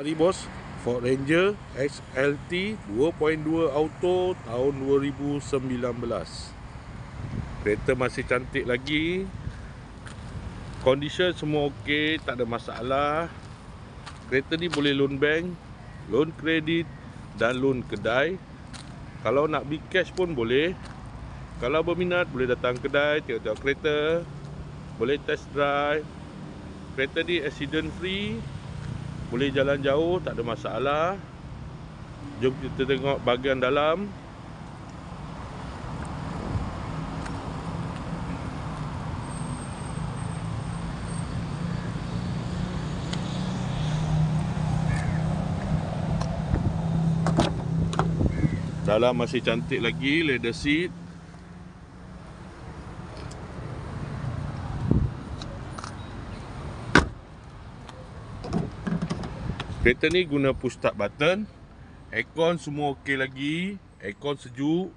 Mari bos, Ford Ranger XLT 2.2 Auto tahun 2019. Kereta masih cantik lagi. Condition semua okey, tak ada masalah. Kereta ni boleh loan bank, loan kredit dan loan kedai. Kalau nak beli cash pun boleh. Kalau berminat boleh datang kedai, tengok-tengok kereta, boleh test drive. Kereta ni accident free, boleh jalan jauh, tak ada masalah. Jom kita tengok bahagian dalam. Dalam masih cantik lagi, leather seat. Kereta ni guna push start button. Aircon semua okey lagi. Aircon sejuk.